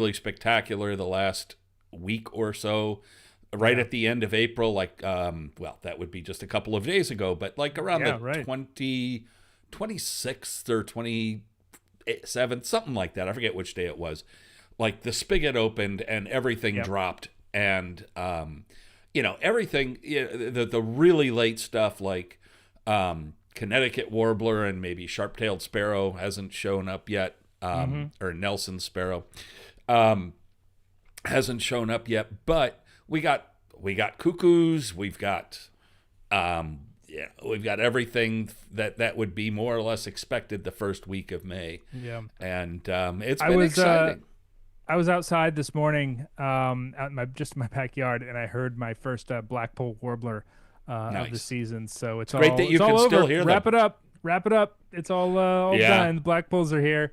really spectacular the last week or so, right at the end of April, like, well, that would be just a couple of days ago, but like around the 26th or 27th, something like that. I forget which day it was. Like the spigot opened and everything dropped. And, everything, the really late stuff like Connecticut Warbler and maybe Sharp-tailed Sparrow hasn't shown up yet, or Nelson Sparrow hasn't shown up yet, but we got cuckoos, we've got everything that would be more or less expected the first week of May. Yeah. And it's been exciting. I was outside this morning, out in my backyard, and I heard my first blackpoll warbler of the season. So it's great all, that you it's can all still over. hear them. Wrap it up. It's all done. The blackpolls are here.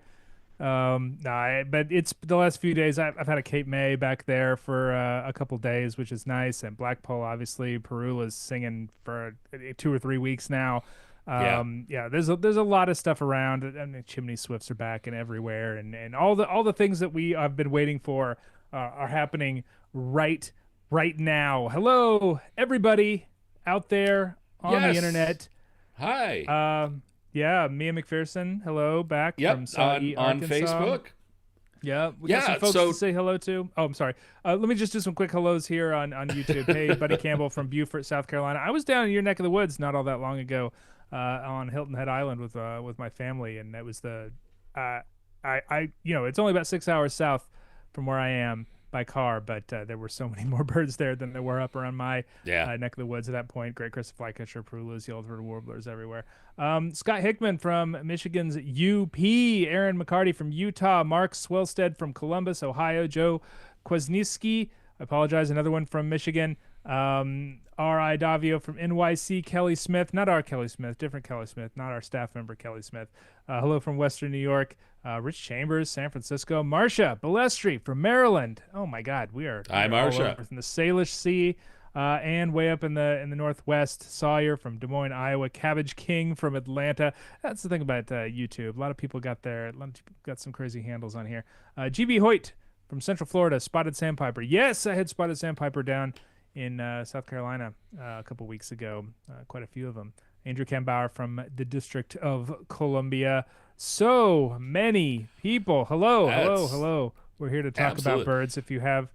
But it's the last few days. I've had a Cape May back there for a couple days, which is nice. And blackpoll, obviously, Perula's singing for 2 or 3 weeks now. There's a lot of stuff around. I mean, chimney swifts are back and everywhere, and all the things that we have been waiting for are happening right now. Hello, everybody out there on the internet. Hi. Mia McPherson. Hello, back from Saudi, on Arkansas. Facebook. Yeah, we got some folks to say hello to. Oh, I'm sorry. Let me just do some quick hellos here on YouTube. Hey, Buddy Campbell from Beaufort, South Carolina. I was down in your neck of the woods not all that long ago. On Hilton Head Island with my family, and it was it's only about 6 hours south from where I am by car, but there were so many more birds there than there were up around my neck of the woods at that point. Great crested flycatcher, Perulas, yellow-throated warblers everywhere. Scott Hickman from Michigan's UP, Aaron McCarty from Utah, Mark Swellstead from Columbus, Ohio, Joe Kwasniewski, I apologize, another one from Michigan. R.I. Davio from NYC, Kelly Smith, not our Kelly Smith, different Kelly Smith, not our staff member Kelly Smith. Hello from Western New York. Rich Chambers, San Francisco. Marcia Balestri from Maryland. Oh my God, we are Marcia from the Salish Sea, and way up in the Northwest. Sawyer from Des Moines, Iowa. Cabbage King from Atlanta. That's the thing about YouTube. A lot of people got some crazy handles on here. GB Hoyt from Central Florida. Spotted Sandpiper. Yes, I had Spotted Sandpiper down in South Carolina a couple weeks ago, quite a few of them. Andrew Kambauer from the District of Columbia. So many people. Hello. We're here to talk about birds. If you have...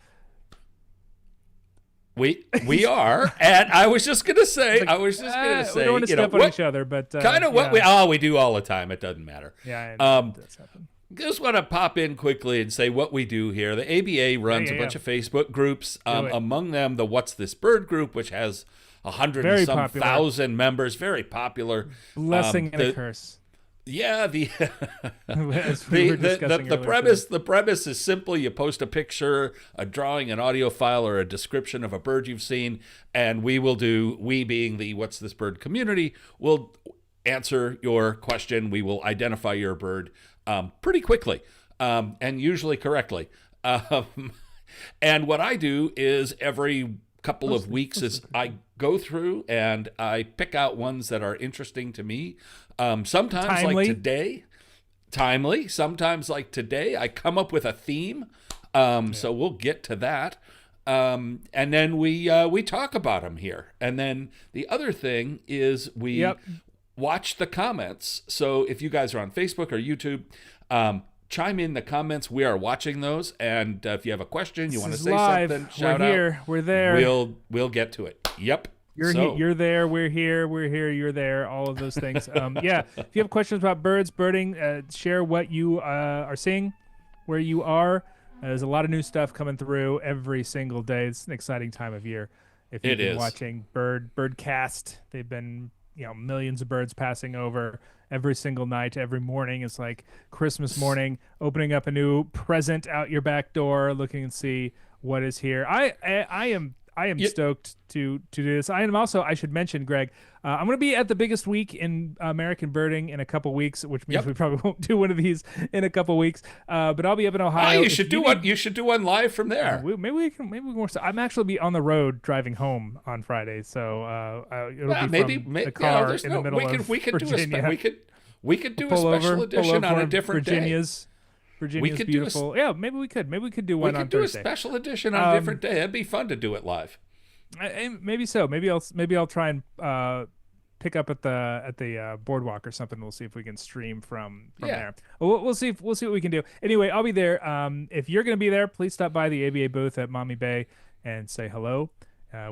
We are, and I was just gonna say, we don't want to step on each other, but kind of what we do all the time. It doesn't matter. Yeah, it does happen. Just want to pop in quickly and say what we do here. The ABA runs a bunch of Facebook groups. Among them, the What's This Bird group, which has 100,000 members. Very popular. Blessing and a curse. Yeah, the premise is simply you post a picture, a drawing, an audio file, or a description of a bird you've seen, and we being the What's This Bird community, will answer your question. We will identify your bird pretty quickly, and usually correctly. And what I do is every couple of weeks is I go through and I pick out ones that are interesting to me. Sometimes timely. Sometimes like today, I come up with a theme. So we'll get to that. And then we talk about them here. And then the other thing is we watch the comments. So if you guys are on Facebook or YouTube, chime in the comments. We are watching those. And if you have a question, you want to say something, shout out. We're here. We're there. We'll get to it. Yep. You're there. We're here. You're there. All of those things. If you have questions about birds, birding, share what you are seeing, where you are. There's a lot of new stuff coming through every single day. It's an exciting time of year. If you've been watching Birdcast, they've been millions of birds passing over every single night, every morning. It's like Christmas morning, opening up a new present out your back door, looking and see what is here. I am stoked to do this. I am also, I should mention, Greg, I'm going to be at the biggest week in American birding in a couple weeks, which means we probably won't do one of these in a couple weeks. But I'll be up in Ohio. You should do one. You should do one live from there. Maybe we can. I'm actually be on the road driving home on Friday, so it'll be from the car in the middle of Virginia. We could do a special edition on a different Virginia's. day. Virginia's could beautiful. Yeah, maybe we could. Maybe we could do one on do Thursday. a special edition on a different day. It'd be fun to do it live. Maybe so. Maybe I'll try and pick up at the boardwalk or something. We'll see if we can stream from there. We'll see what we can do. Anyway, I'll be there. If you're going to be there, please stop by the ABA booth at Mommy Bay and say hello.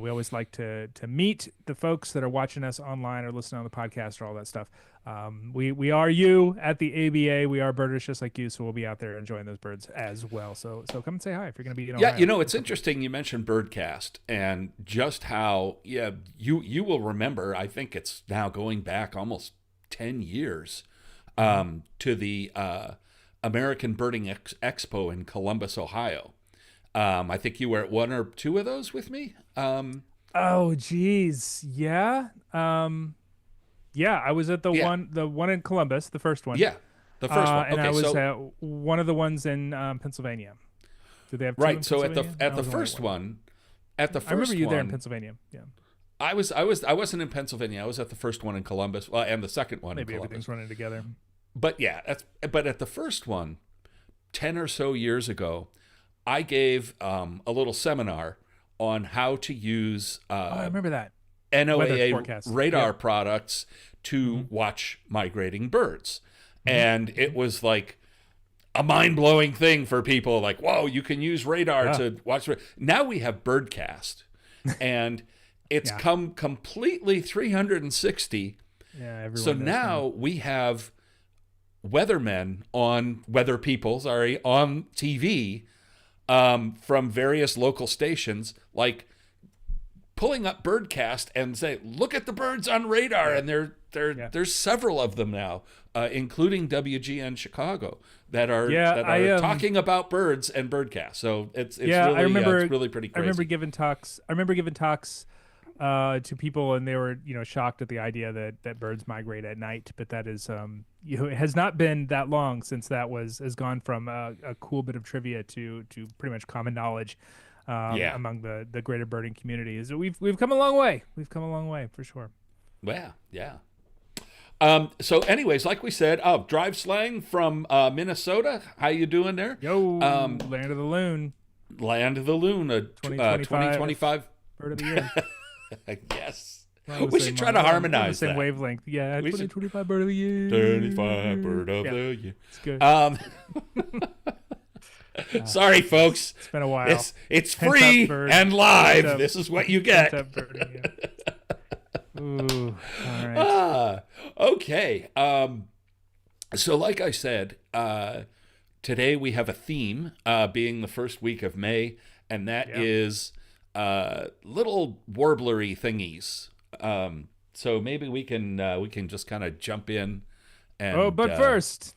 We always like to meet the folks that are watching us online or listening on the podcast or all that stuff. We are you at the ABA. We are birders just like you, so we'll be out there enjoying those birds as well. So come and say hi if you're going to be in Ohio. Yeah, it's interesting you mentioned Birdcast and just how you will remember. I think it's now going back almost 10 years to the American Birding Expo in Columbus, Ohio. I think you were at one or two of those with me. Oh, geez. Yeah. Yeah, I was at the one in Columbus, the first one. Yeah, the first one. And I was at one of the ones in Pennsylvania. Do they have two in So Pennsylvania? at the first one, I remember you there in Pennsylvania. Yeah. I wasn't in Pennsylvania. I was at the first one in Columbus, and the second one in Columbus. Maybe everything's running together. But yeah, but at the first one, 10 or so years ago, I gave a little seminar on how to use I remember that. NOAA radar products to watch migrating birds. And it was like a mind-blowing thing for people, like, whoa, you can use radar to watch. Now we have Birdcast, and it's come completely 360. Yeah, so now we have weather people on TV from various local stations, like pulling up Birdcast and say, look at the birds on radar. And there's several of them now, including WGN Chicago, that are talking about birds and Birdcast. So it's really pretty crazy. I remember giving talks to people, and they were shocked at the idea that birds migrate at night. But that is it has not been that long since that has gone from a cool bit of trivia to pretty much common knowledge among the greater birding community. Is we've come a long way. We've come a long way for sure. Well, yeah. So anyways, like we said, drive slang from Minnesota. How you doing there? Yo, Land of the Loon. Land of the Loon, 2025 bird of the year. Yes. We should try to harmonize the same that. wavelength. Yeah, 2025 bird of the year. 25 bird of the year. It's good. Sorry, folks. It's been a while. It's free and live. This is what you get. Ooh, all right. Okay. So like I said, today we have a theme, being the first week of May, and that is little warblery thingies. So maybe we can just kind of jump in and but first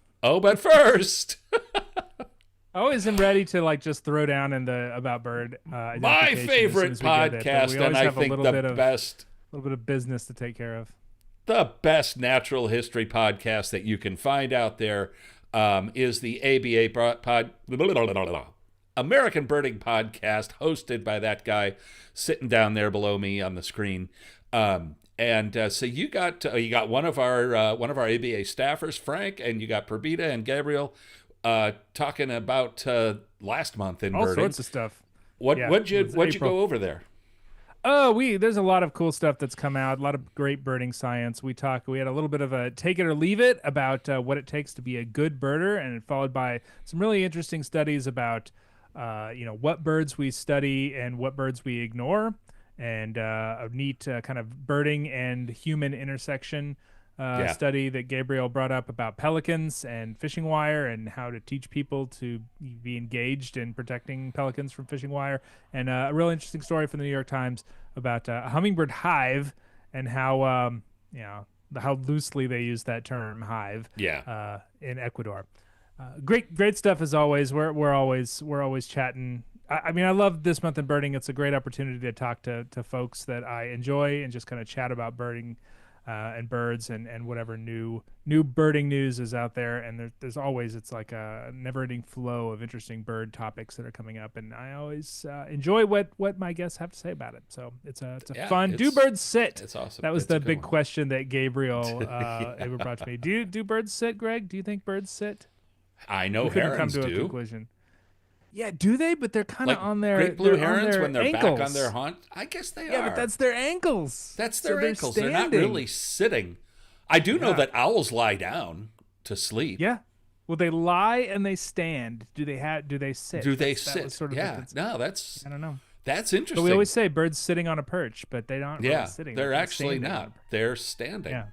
I always am ready to just throw down in the About Bird my favorite podcast, and I think the best, a little bit of business to take care of. The best natural history podcast that you can find out there is the American Birding Podcast, hosted by that guy sitting down there below me on the screen. So you got one of our ABA staffers, Frank, and you got Perdita and Gabriel talking about last month in all birding. Sorts of stuff. What'd you go over there? There's a lot of cool stuff that's come out, a lot of great birding science. We had a little bit of a take it or leave it about what it takes to be a good birder, and followed by some really interesting studies about what birds we study and what birds we ignore, and a neat kind of birding and human intersection study that Gabriel brought up about pelicans and fishing wire, and how to teach people to be engaged in protecting pelicans from fishing wire, and a real interesting story from the New York Times about a hummingbird hive and how how loosely they use that term hive in Ecuador. Great stuff as always. We're always chatting. I mean, I love This Month in Birding. It's a great opportunity to talk to folks that I enjoy and just kind of chat about birding and birds and whatever new birding news is out there. And there's always, it's like a never-ending flow of interesting bird topics that are coming up, and I always enjoy what my guests have to say about it. So it's fun. Do birds sit? It's awesome. That was the big question that Gabriel ever brought to me. Do birds sit, Greg? Do you think birds sit? I know We couldn't come herons to a do. conclusion. Yeah, do they? But they're kind of Like on their great blue they're on herons their when they're ankles. back on their haunt. I guess they Yeah, are. but that's their ankles. That's So their ankles. They're not standing. really sitting. I do know Yeah. that owls lie down to sleep. Yeah. Well, they lie and they stand. Do they sit? Do they That sit? was sort of Yeah. No, I don't know. that's But interesting. we always say birds sitting on a perch, but they aren't yeah, really sitting. they're kinda actually standing. not. They're standing.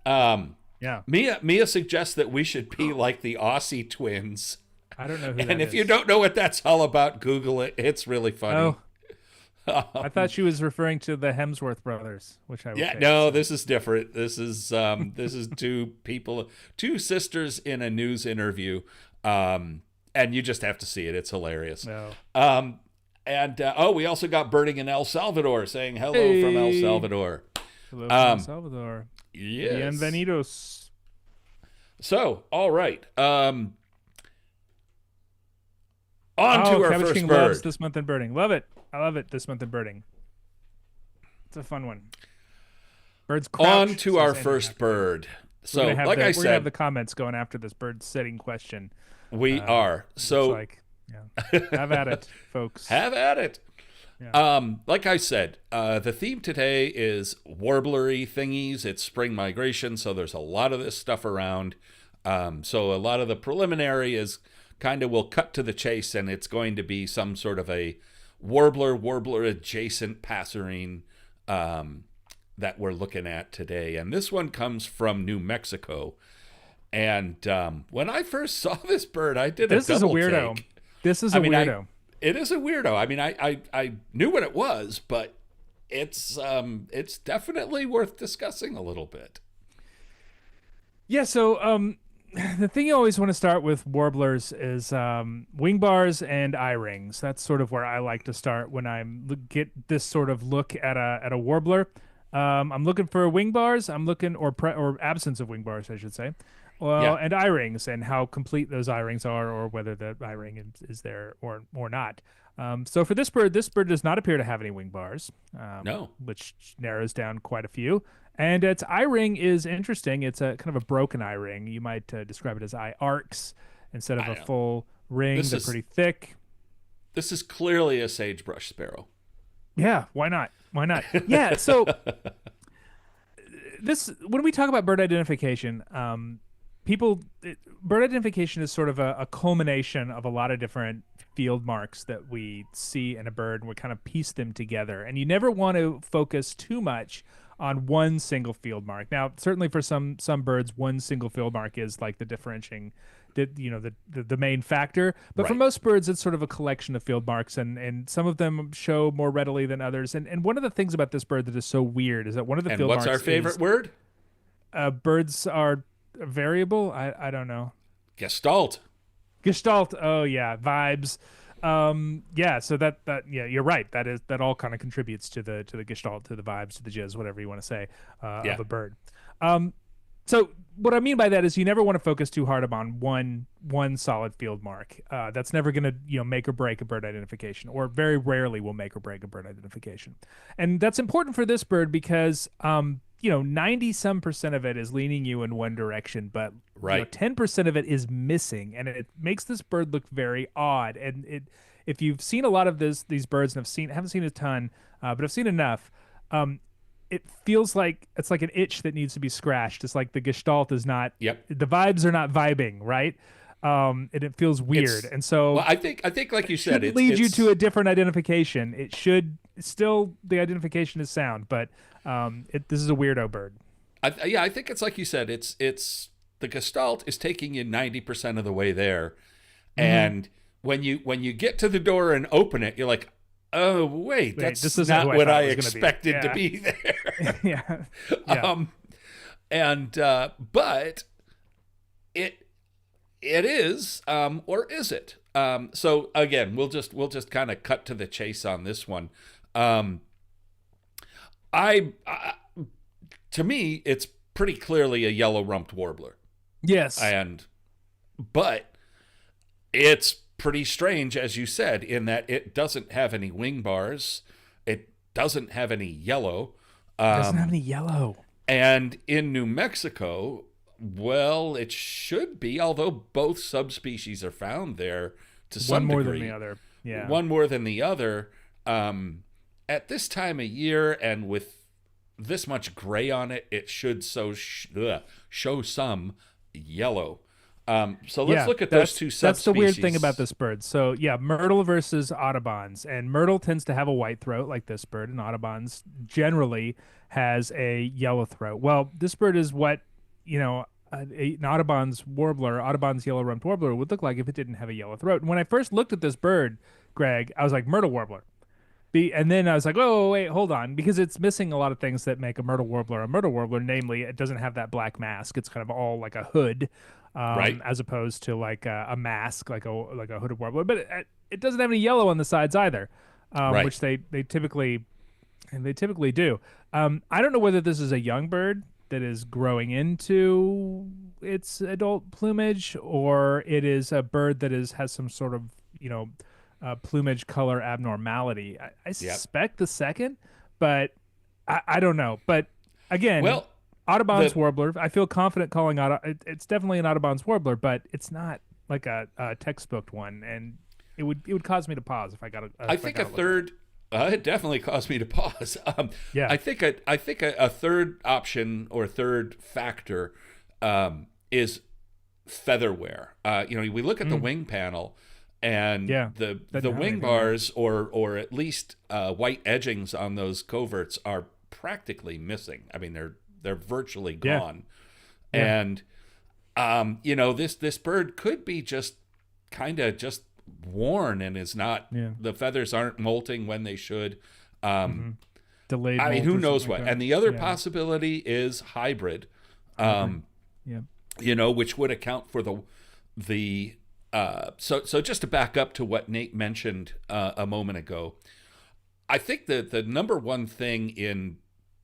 Yeah. Yeah. Mia suggests that we should be like the Aussie twins. I don't know who And that if is. you don't know what that's all about, Google it. It's really funny. Oh, I thought she was referring to the Hemsworth brothers, which I would Yeah, say. no, this is different. This is two sisters in a news interview, and you just have to see it. It's hilarious. No. We also got Birding in El Salvador saying hello from El Hey. Salvador. Hello from El Salvador. Yes. Bienvenidos. So, all right. On to our Cabbage first King bird. loves this month in birding. Love it. I love it this month in birding. It's a fun one. Birds crouch. On to says our Andrew first Hackett. bird. So, We're gonna have like I we're gonna have the said, comments going after this bird sitting question. we are. So, It's yeah, have at it, folks. have at it. Yeah. Like I said, the theme today is warblery thingies. It's spring migration, so there's a lot of this stuff around. So a lot of the preliminary is kind of we'll cut to the chase, and it's going to be some sort of a warbler adjacent passerine that we're looking at today. And this one comes from New Mexico. And when I first saw this bird, I did This a is a double weirdo. take. This is a weirdo. It is a weirdo. I mean, I knew what it was, but it's definitely worth discussing a little bit. Yeah, so the thing you always want to start with warblers is wing bars and eye rings. That's sort of where I like to start when I get this sort of look at a warbler. I'm looking for wing bars. I'm looking or absence of wing bars, I should say. Well, Yeah. and eye rings and how complete those eye rings are, or whether the eye ring is there or not. So for this bird does not appear to have any wing bars. No. Which narrows down quite a few. And its eye ring is interesting. It's a kind of a broken eye ring. You might describe it as eye arcs instead of a full ring. They're pretty thick. This is clearly a sagebrush sparrow. Yeah, why not? Why not? Yeah, so when we talk about bird identification, bird identification is sort of a culmination of a lot of different field marks that we see in a bird, and we kind of piece them together. And you never want to focus too much on one single field mark. Now, certainly for some birds, one single field mark is like the differentiating, the main factor. But for Right. most birds, it's sort of a collection of field marks, and some of them show more readily than others. And one of the things about this bird that is so weird is that one of the And field what's marks our favorite word? birds are variable. I don't know. Gestalt. Gestalt. Oh yeah, vibes. Yeah. So that you're right. That all kind of contributes to the gestalt, to the vibes, to the jizz, whatever you want to say Yeah. of a bird. So what I mean by that is you never want to focus too hard upon one solid field mark. That's never going to make or break a bird identification, or very rarely will make or break a bird identification. And that's important for this bird because 90% of it is leaning you in one direction, but Right. 10% of it is missing, and it makes this bird look very odd. And if you've seen a lot of these birds, and haven't seen a ton, but I've seen enough, it feels like it's like an itch that needs to be scratched. It's like the gestalt is not. Yep. The vibes are not vibing, right? And it feels weird, and so Well, I think like you said, should lead you to a different identification. It should still, the identification is sound, but this is a weirdo bird. I think it's like you said. It's the gestalt is taking you 90% of the way there, and when you get to the door and open it, you're like, oh wait, that's this isn't not who I what thought I it was gonna be. expected to be there. Yeah. But it is, or is it? So again, we'll just kind of cut to the chase on this one. To me, it's pretty clearly a yellow-rumped warbler. Yes. But it's pretty strange, as you said, in that it doesn't have any wing bars. It doesn't have any yellow. Doesn't have any yellow. And in New Mexico, Well, it should be, although both subspecies are found there to One some more degree. than the other. Yeah. One more than the other. At this time of year and with this much gray on it, it should show some yellow. So let's look at those two subspecies. That's the weird thing about this bird. So yeah, myrtle versus Audubon's, and myrtle tends to have a white throat like this bird, and Audubon's generally has a yellow throat. Well, this bird is what an Audubon's warbler, Audubon's yellow-rumped warbler would look like if it didn't have a yellow throat. And when I first looked at this bird, Greg, I was like, myrtle warbler. And then I was like, oh, wait, hold on, because it's missing a lot of things that make a myrtle warbler, namely it doesn't have that black mask. It's kind of all like a hood, Right. as opposed to like a mask, like a hooded warbler. But it doesn't have any yellow on the sides either, Right. which they typically do. I don't know whether this is a young bird that is growing into its adult plumage, or it is a bird that has some sort of plumage color abnormality. I suspect the second, but I don't know. But again, Well, Audubon's warbler, I feel confident calling it's definitely an Audubon's warbler, but it's not like a textbook one, and it would cause me to pause if I got I think a third. It definitely caused me to pause. Yeah. I think a third option or third factor is feather wear. We look at the wing panel, and the wing bars or at least white edgings on those coverts are practically missing. I mean, they're virtually gone. Yeah. And this bird could be just kind of just worn and is not. The feathers aren't molting when they should. Delayed. I mean, molt who or knows something what? like that. And the other Yeah. possibility is hybrid. Yeah. Which would account for the so just to back up to what Nate mentioned a moment ago, I think that the number one thing in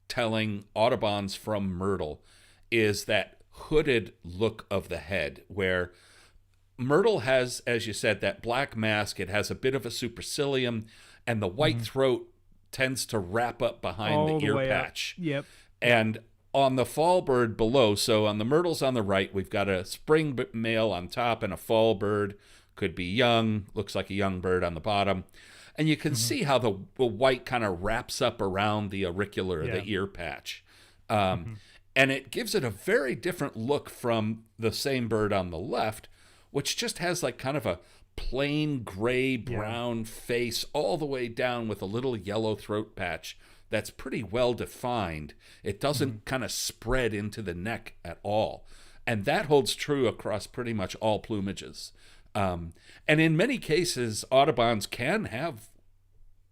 telling Audubon's from myrtle is that hooded look of the head, where myrtle has, as you said, that black mask. It has a bit of a supercilium, and the white throat tends to wrap up behind All the ear way up. patch. Yep. And on the fall bird below, so on the myrtles on the right, we've got a spring male on top and a fall bird. Could be young, looks like a young bird on the bottom. And you can see how the white kind of wraps up around the auricular, the ear patch. And it gives it a very different look from the same bird on the left, which just has like kind of a plain gray brown face all the way down with a little yellow throat patch that's pretty well defined. It doesn't kind of spread into the neck at all. And that holds true across pretty much all plumages. And in many cases, Audubon's can have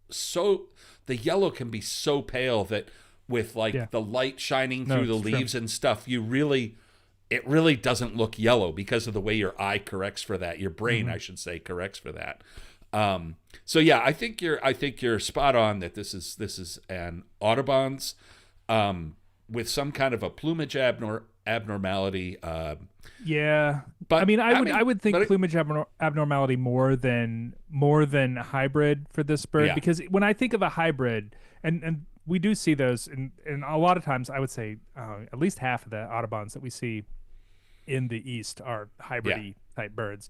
the yellow can be so pale that with the light shining through the leaves and stuff, it really doesn't look yellow because of the way your eye corrects for that. Your brain, I should say, corrects for that. So yeah, I think you're spot on that this is an Audubon's with some kind of a plumage abnormality. But I would think plumage abnormality more than hybrid for this bird, because when I think of a hybrid, and we do see those, and a lot of times I would say at least half of the Audubons that we see in the East are hybrid type birds.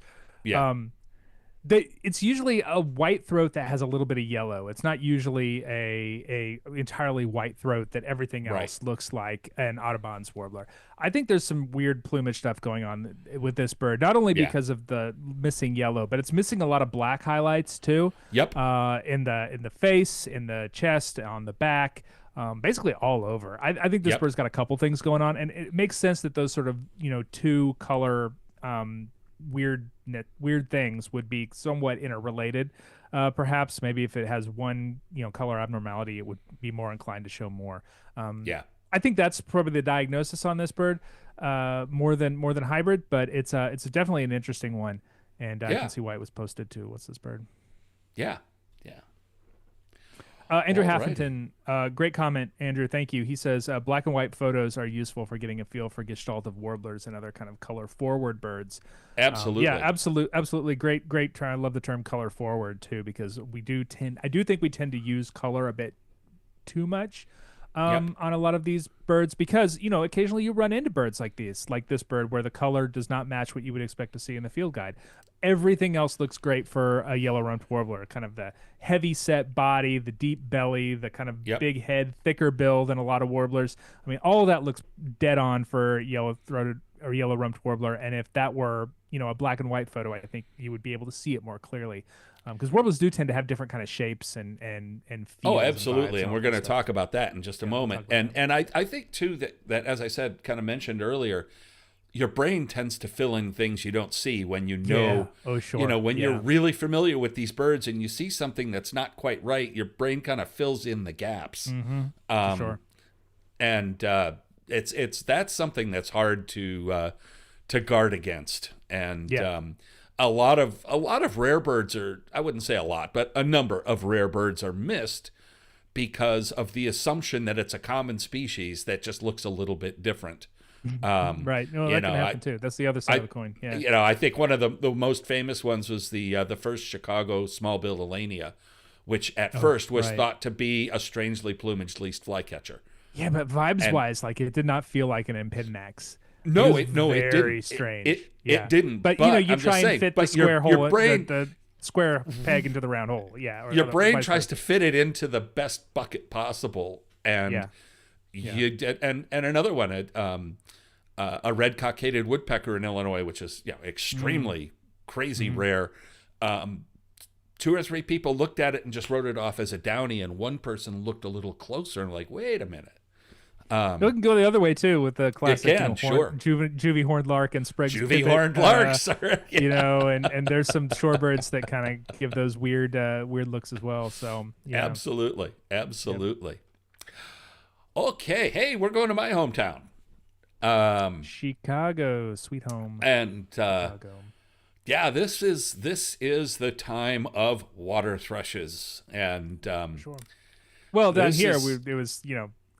It's usually a white throat that has a little bit of yellow. It's not usually a entirely white throat that everything else looks like an Audubon's warbler. I think there's some weird plumage stuff going on with this bird, not only because of the missing yellow, but it's missing a lot of black highlights too. Yep. In the face, in the chest, on the back, basically all over. I think this bird's got a couple things going on, and it makes sense that those sort of two color weird things would be somewhat interrelated. Perhaps maybe if it has one color abnormality, it would be more inclined to show more. I think that's probably the diagnosis on this bird, more than hybrid, but it's definitely an interesting one, and I can see why it was posted to What's This Bird. Andrew Haffington, great comment, Andrew. Thank you. He says black and white photos are useful for getting a feel for gestalt of warblers and other kind of color forward birds. Absolutely. Absolutely. Great try. I love the term color forward too, because I do think we tend to use color a bit too much. Yep. on a lot of these birds because, occasionally you run into birds like this bird, where the color does not match what you would expect to see in the field guide. Everything else looks great for a yellow-rumped warbler, kind of the heavy set body, the deep belly, the kind of Yep. big head, thicker bill than a lot of warblers. I mean, all of that looks dead on for yellow-throated or yellow-rumped warbler. And if that were, a black and white photo, I think you would be able to see it more clearly. Because warblers do tend to have different kind of shapes and feels. Oh, And absolutely. vibes And all we're that going to stuff. talk about that in just a Yeah, we'll moment. talk about And I think too that as I said, kind of mentioned earlier, your brain tends to fill in things you don't see when you know, Yeah. Oh, sure. when Yeah. you're really familiar with these birds and you see something that's not quite right, your brain kind of fills in the gaps. For sure. And that's something that's hard to guard against. And Yeah. a lot of rare birds are, I wouldn't say a lot, but a number of rare birds are missed because of the assumption that it's a common species that just looks a little bit different. Right. No, that can happen too. That's the other side of the coin. Yeah. I think one of the most famous ones was the first Chicago small-billed Elania, which at first was right. thought to be a strangely plumaged least flycatcher. Yeah, but vibes-wise, like it did not feel like an Impidinax. No, it didn't. Very strange. It didn't. But, you you I'm try just and saying, fit the but square hole, your brain, the square peg into the round hole. Yeah. Or your brain vice tries versa. to fit it into the best bucket possible, and Yeah. and another one, a red cockaded woodpecker in Illinois, which is extremely crazy rare. Two or three people looked at it and just wrote it off as a downy, and one person looked a little closer and like, wait a minute. It can go the other way too with the classic sure. juvie horned lark and Sprague's Juvie pipit, horned larks, and there's some shorebirds that kind of give those weird looks as well. So absolutely. Okay, hey, we're going to my hometown. Chicago, sweet home. And Chicago. yeah, this is the time of water thrushes, and Sure. Well, down this here is- it was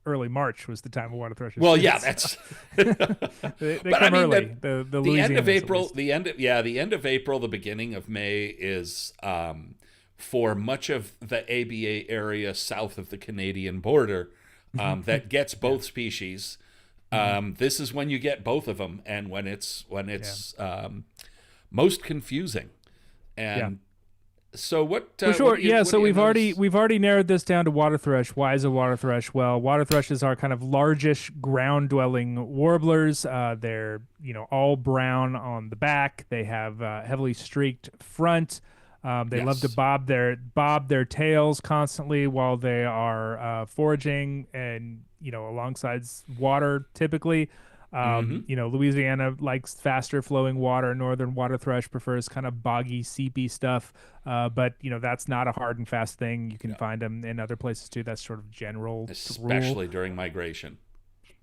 early March was the time of water thrushes. well, yeah, that's they but come I mean, early. The the end of Louisianans, at April, least. the end of April, the beginning of May is for much of the ABA area south of the Canadian border that gets both species. This is when you get both of them, and when it's most confusing. And so what? For sure, what do you- what so do you we've notice? already narrowed this down to waterthrush. Why is a waterthrush? Well, waterthrushes are kind of largish ground-dwelling warblers. They're all brown on the back. They have heavily streaked front. They love to bob their tails constantly while they are foraging and alongside water typically. Louisiana likes faster flowing water. Northern waterthrush prefers kind of boggy, seepy stuff. But that's not a hard and fast thing. You can find them in other places too. That's sort of general rule. Especially during migration.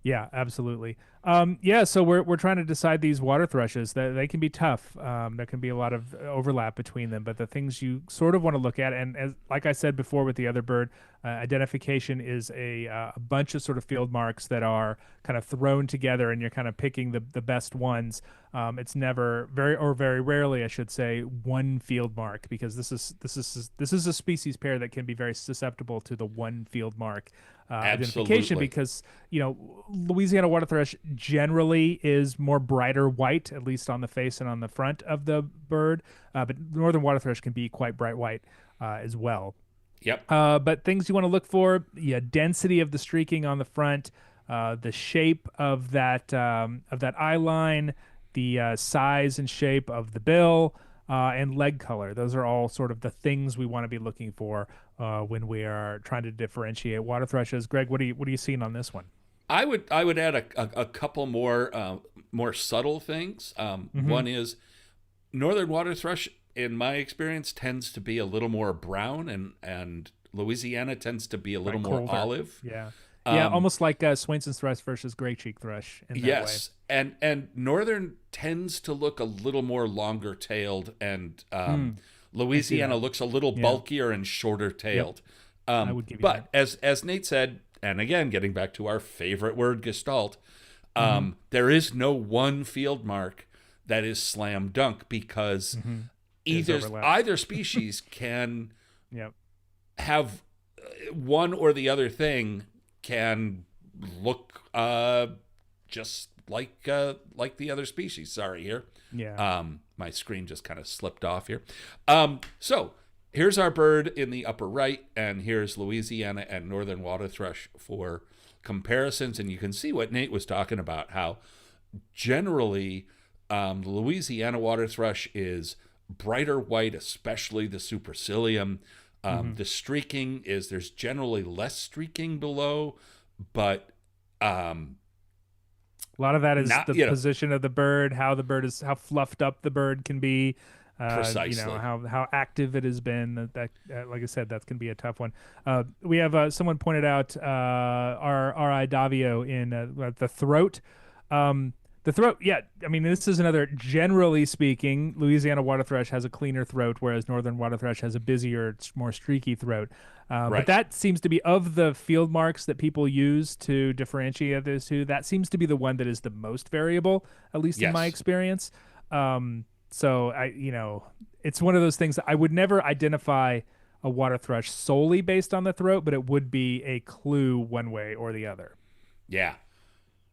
Yeah, absolutely. So we're trying to decide these water thrushes. That they can be tough. There can be a lot of overlap between them. But the things you sort of want to look at, and like I said before with the other bird, identification is a bunch of sort of field marks that are kind of thrown together, and you're kind of picking the best ones. It's never very rarely, I should say, one field mark, because this is a species pair that can be very susceptible to the one field mark identification, because Louisiana waterthrush generally is more brighter white, at least on the face and on the front of the bird, but northern waterthrush can be quite bright white as well. Yep. But things you want to look for: density of the streaking on the front, the shape of that eye line, the size and shape of the bill, and leg color. Those are all sort of the things we want to be looking for when we are trying to differentiate water thrushes. Greg, what are you seeing on this one? I would add a couple more subtle things. One is northern water thrush, in my experience, tends to be a little more brown, and Louisiana tends to be a little more colder. olive. Yeah. Almost like Swainson's thrush versus gray cheek thrush. In that way. And northern tends to look a little more longer tailed, and Louisiana looks a little bulkier and shorter tailed. I would give you but as Nate said, and again getting back to our favorite word, gestalt, there is no one field mark that is slam dunk, because either species can have one or the other thing can look just like the other species. Sorry here. Yeah. My screen just kind of slipped off here. So here's our bird in the upper right, and here's Louisiana and northern waterthrush for comparisons. And you can see what Nate was talking about, how generally the Louisiana waterthrush is brighter white, especially the supercilium. The streaking there's generally less streaking below, but a lot of that is not, the position of the bird, how the bird is, how fluffed up the bird can be. Precisely. How active it has been. That like I said, that can be a tough one. We have someone pointed out our R.I. Davio in the throat. The throat, yeah. I mean, this is another. Generally speaking, Louisiana waterthrush has a cleaner throat, whereas northern waterthrush has a busier, more streaky throat. Right. But that seems to be, of the field marks that people use to differentiate those two, that seems to be the one that is the most variable, at least in my experience. So it's one of those things that I would never identify a waterthrush solely based on the throat, but it would be a clue one way or the other. Yeah.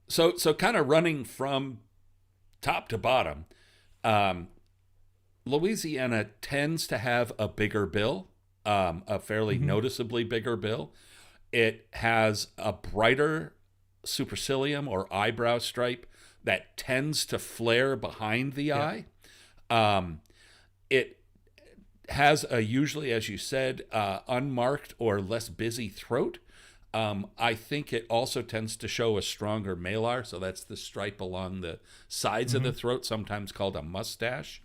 So kind of running from top to bottom, Louisiana tends to have a bigger bill, a fairly noticeably bigger bill. It has a brighter supercilium or eyebrow stripe that tends to flare behind the eye. It has a usually, as you said, unmarked or less busy throat. I think it also tends to show a stronger malar, so that's the stripe along the sides of the throat, sometimes called a mustache.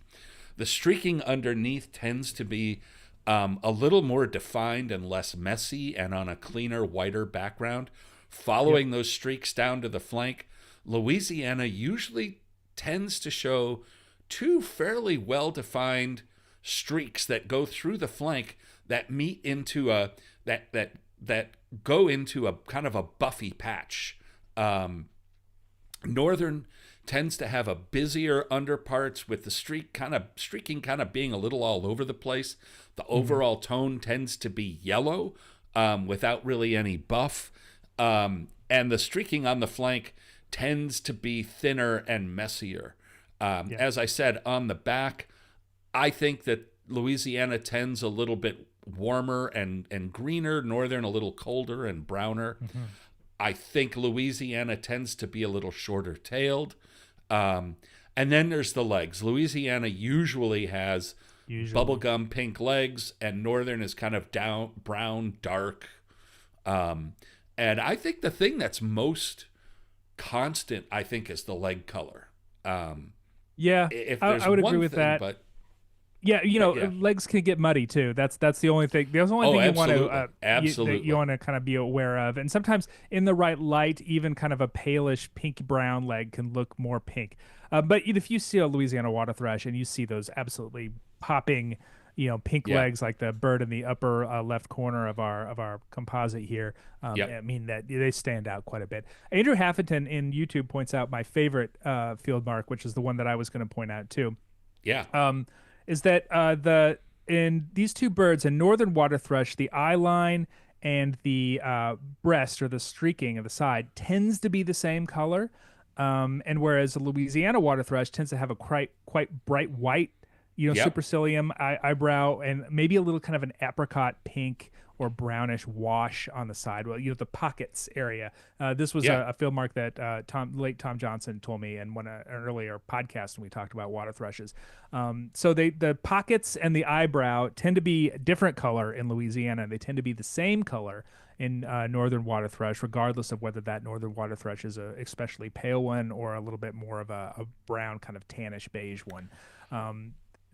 The streaking underneath tends to be a little more defined and less messy and on a cleaner, whiter background. Following those streaks down to the flank, Louisiana usually tends to show two fairly well-defined streaks that go through the flank that meet into a that go into a kind of a buffy patch. Northern tends to have a busier underparts with the streaking kind of being a little all over the place. The overall tone tends to be yellow without really any buff. And the streaking on the flank tends to be thinner and messier. As I said, on the back, I think that Louisiana tends a little bit warmer and greener, northern a little colder and browner. I think Louisiana tends to be a little shorter tailed. And then there's the legs. Louisiana usually has bubblegum pink legs, and northern is kind of brown, dark. And I think the thing that's most constant, I think, is the leg color. If there's I would one agree with thing, that. But legs can get muddy too. That's the only thing. The only thing you want to absolutely you want to kind of be aware of. And sometimes in the right light, even kind of a palish pink brown leg can look more pink. But if you see a Louisiana waterthrush and you see those absolutely popping, pink legs like the bird in the upper left corner of our composite here, I mean that they stand out quite a bit. Andrew Haffington in YouTube points out my favorite field mark, which is the one that I was going to point out too. Yeah. Is that in these two birds, in northern waterthrush, the eye line and the breast or the streaking of the side tends to be the same color, and whereas the Louisiana waterthrush tends to have a quite bright white, supercilium eyebrow and maybe a little kind of an apricot pink or brownish wash on the side. Well, the pockets area. This was a field mark that late Tom Johnson told me in an earlier podcast when we talked about water thrushes. So the pockets and the eyebrow tend to be a different color in Louisiana. They tend to be the same color in northern water thrush, regardless of whether that northern water thrush is a especially pale one or a little bit more of a brown kind of tannish beige one.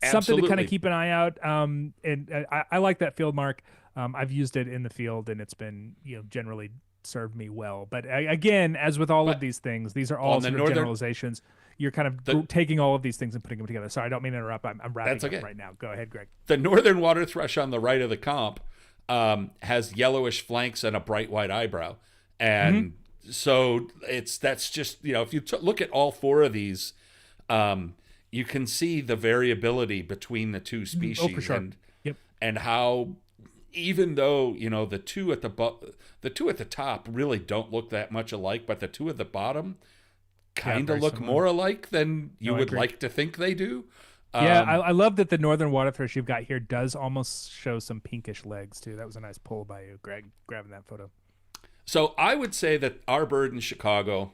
Something to kind of keep an eye out. And I like that field mark. I've used it in the field, and it's been generally served me well. But again, as with all of these things, these are all sort of generalizations. You're kind of taking all of these things and putting them together. Sorry, I don't mean to interrupt. I'm wrapping up right now. Go ahead, Greg. The northern water thrush on the right of the comp has yellowish flanks and a bright white eyebrow, and so that's just if you look at all four of these, you can see the variability between the two species, for sure. and how even though, the two at the top really don't look that much alike, but the two at the bottom kind of very look similar. more alike than you No, I would agree. like to think they do. Yeah, I love that the northern waterthrush you've got here does almost show some pinkish legs too. That was a nice pull by you, Greg, grabbing that photo. So I would say that our bird in Chicago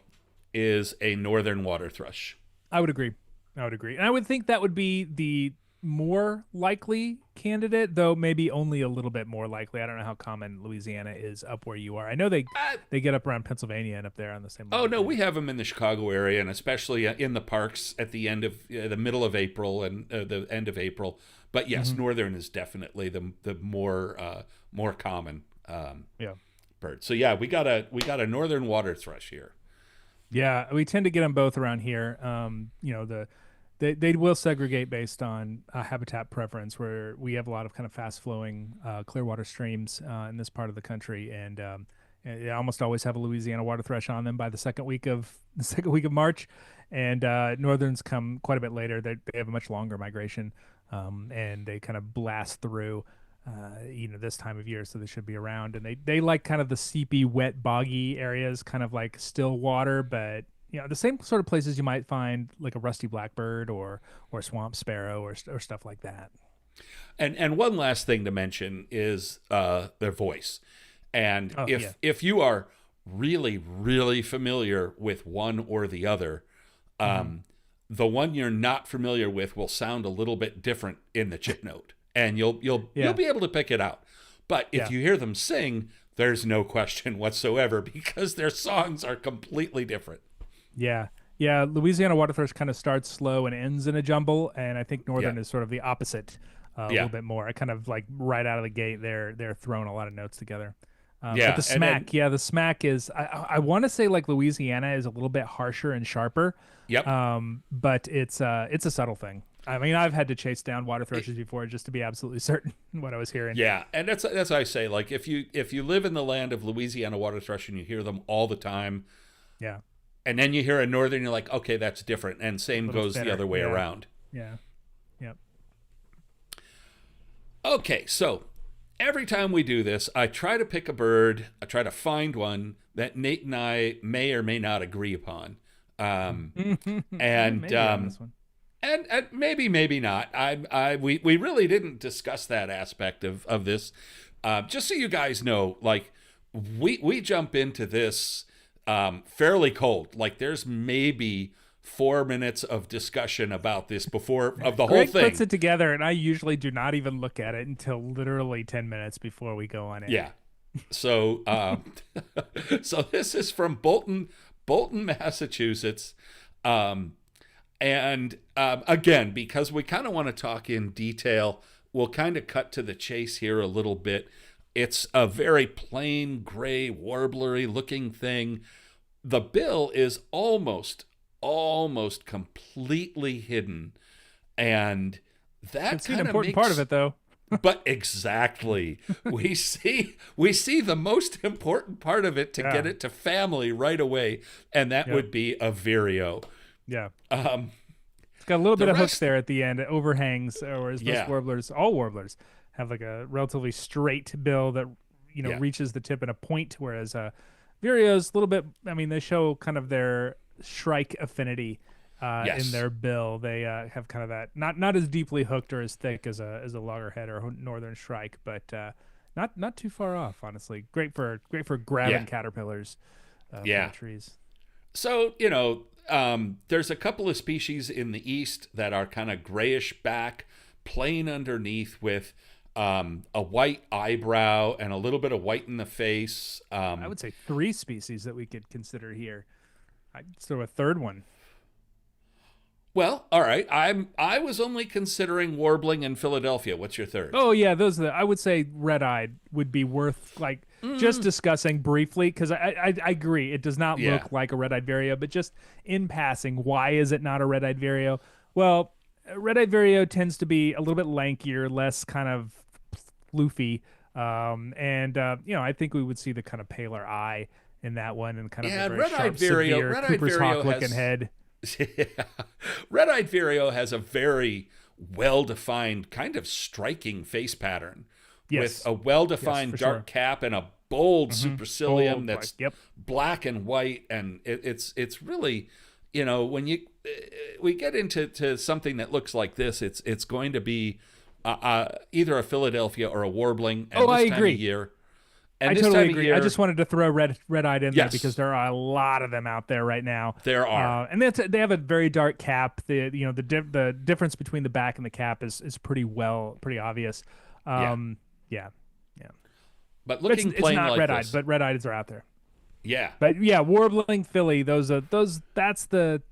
is a northern water thrush. I would agree. And I would think that would be the more likely candidate, though maybe only a little bit more likely. I don't know how common Louisiana is up where you are. I know they get up around Pennsylvania and up there on the same Oh level. no, we have them in the Chicago area, and especially in the parks at the end of the middle of April and the end of April. But yes, northern is definitely the more common Yeah. bird. So yeah, we got a northern water thrush here. Yeah, we tend to get them both around here. They will segregate based on habitat preference, where we have a lot of kind of fast flowing clear water streams in this part of the country, and they almost always have a Louisiana water thrush on them by the second week of March, and northerns come quite a bit later. They have a much longer migration, and they kind of blast through. This time of year, so they should be around, and they like kind of the seepy, wet, boggy areas, kind of like still water, but the same sort of places you might find like a rusty blackbird or swamp sparrow or stuff like that. And one last thing to mention is their voice. And if you are really, really familiar with one or the other, the one you're not familiar with will sound a little bit different in the chip note. And you'll be able to pick it out. But if you hear them sing, there's no question whatsoever, because their songs are completely different. Yeah. Louisiana waterthrush kind of starts slow and ends in a jumble, and I think northern is sort of the opposite, a little bit more. I kind of like right out of the gate, they're throwing a lot of notes together. But the smack, the smack is, I want to say like Louisiana is a little bit harsher and sharper. Yep. But it's a subtle thing. I mean, I've had to chase down water thrushes before just to be absolutely certain what I was hearing. Yeah, and that's what I say. Like if you live in the land of Louisiana water thrush and you hear them all the time, and then you hear a northern, you're like, okay, that's different. And same goes the other way around. Yeah. Yep. Okay, so every time we do this, I try to pick a bird. I try to find one that Nate and I may or may not agree upon. And maybe on this one. And maybe not. We really didn't discuss that aspect of this. Just so you guys know, like we jump into this fairly cold. Like there's maybe 4 minutes of discussion about this before of the whole Greg thing. puts it together, and I usually do not even look at it until literally 10 minutes before we go on it. Yeah. So so this is from Bolton, Massachusetts. And again, because we kind of want to talk in detail, we'll kind of cut to the chase here a little bit. It's a very plain gray warblery looking thing. The bill is almost completely hidden, and that kind of an important part of it, though. But exactly, we see the most important part of it to get it to family right away, and that would be a Vireo. Yeah. It's got a little bit of hooks there at the end. It overhangs, whereas most all warblers have like a relatively straight bill that reaches the tip in a point, whereas Vireo's a little bit. I mean, they show kind of their shrike affinity in their bill. They have kind of that not as deeply hooked or as thick as a loggerhead or northern shrike, but not too far off. Honestly, great for grabbing caterpillars from the trees. So there's a couple of species in the east that are kind of grayish back, plain underneath with a white eyebrow and a little bit of white in the face. I would say 3 species that we could consider here. I'd throw a third one. Well, all right. I was only considering warbling in Philadelphia. What's your third? Oh yeah, those are I would say red-eyed would be worth just discussing briefly, because I agree it does not look like a red-eyed vireo, but just in passing, why is it not a red-eyed vireo? Well, red-eyed vireo tends to be a little bit lankier, less kind of floofy, I think we would see the kind of paler eye in that one, and kind of a very sharp, severe Cooper's Hawk looking head. Yeah. Red-eyed Vireo has a very well-defined, kind of striking face pattern, Yes. with a well-defined Yes, for dark sure. cap and a bold supercilium Bold, that's yep. black and white, and it's really, when we get into something that looks like this, it's going to be either a Philadelphia or a warbling, and I this time agree. of year. And I this totally time of agree. I year, just wanted to throw red-eyed in there yes, because there are a lot of them out there right now. there are. And they have a very dark cap. The difference between the back and the cap is pretty obvious. Yeah. But It's looking plain not like red-eyed, this, but red-eyed are out there. yeah, But yeah, warbling Philly. That's the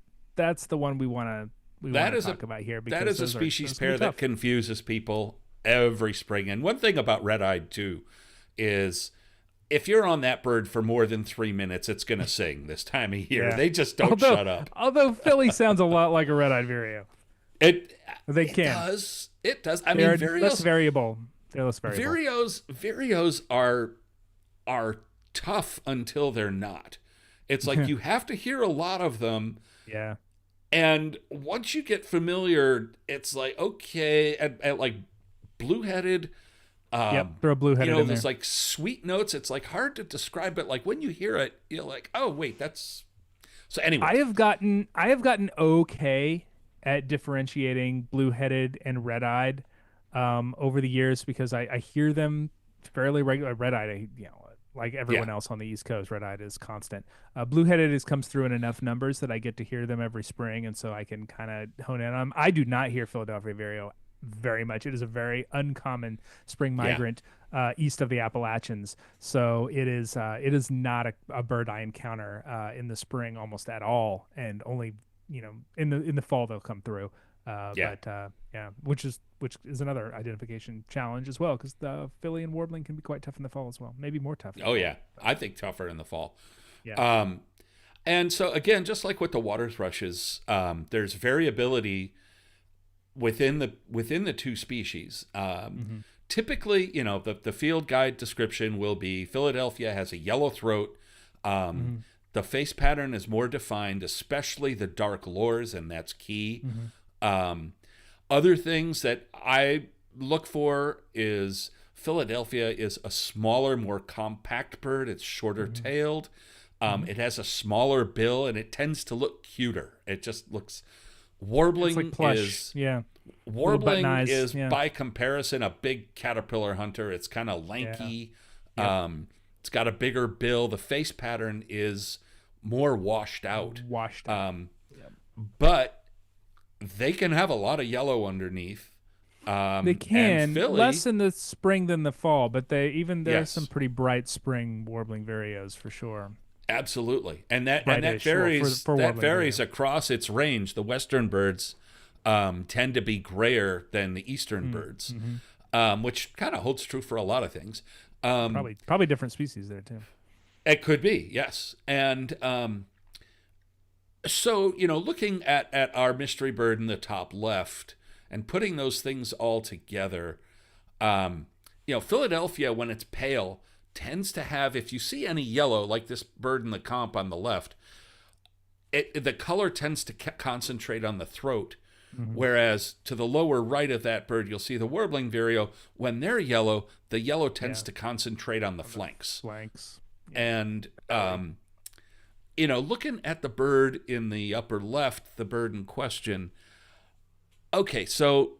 one we want to talk about here. Because that is a those species those can pair be that tough. confuses people every spring. And one thing about red-eyed too is if you're on that bird for more than 3 minutes, it's going to sing this time of year. Yeah. They just don't shut up. Although Philly sounds a lot like a red-eyed vireo. It Can. does. It does. I They're mean, less variable. They're less variable. Vireos are tough until they're not. It's like you have to hear a lot of them. Yeah. And once you get familiar, it's like, okay, at like blue-headed, Throw a blue-headed in there's there. like sweet notes. It's like hard to describe, but like when you hear it, you're like, oh wait, that's. So anyway, I have gotten okay at differentiating blue-headed and red-eyed over the years because I hear them fairly regular. Red-eyed, like everyone else on the East Coast, red-eyed is constant. Blue-headed comes through in enough numbers that I get to hear them every spring, and so I can kind of hone in on them. I do not hear Philadelphia Vireo very much. It is a very uncommon spring migrant east of the Appalachians, so it is not a bird I encounter in the spring almost at all, and only in the fall they'll come through. Which is another identification challenge as well, because the Philly and warbling can be quite tough in the fall as well, maybe more tough. oh yeah, I think tougher in the fall. Yeah. And so again, just like with the water thrushes, there's variability within the two species. Typically, the field guide description will be Philadelphia has a yellow throat. The face pattern is more defined, especially the dark lores, and that's key. Other things that I look for is Philadelphia is a smaller, more compact bird. It's shorter tailed. It has a smaller bill, and it tends to look cuter. It just looks. Warbling it's like plush. is Warbling is by comparison a big caterpillar hunter. It's kind of lanky. It's got a bigger bill. The face pattern is more washed out. But they can have a lot of yellow underneath. They can, and Philly, less in the spring than the fall, but there's some pretty bright spring warbling vireos for sure. Absolutely, and that Brightish varies. for that warbling varies vireo. across its range. The western birds tend to be grayer than the eastern birds, which kind of holds true for a lot of things. Probably different species there too. It could be, yes, and so looking at our mystery bird in the top left and putting those things all together, Philadelphia, when it's pale, tends to have, if you see any yellow, like this bird in the comp on the left, the color tends to concentrate on the throat. Whereas to the lower right of that bird, you'll see the warbling vireo. When they're yellow, the yellow tends to concentrate on the flanks. And, looking at the bird in the upper left, the bird in question, okay, so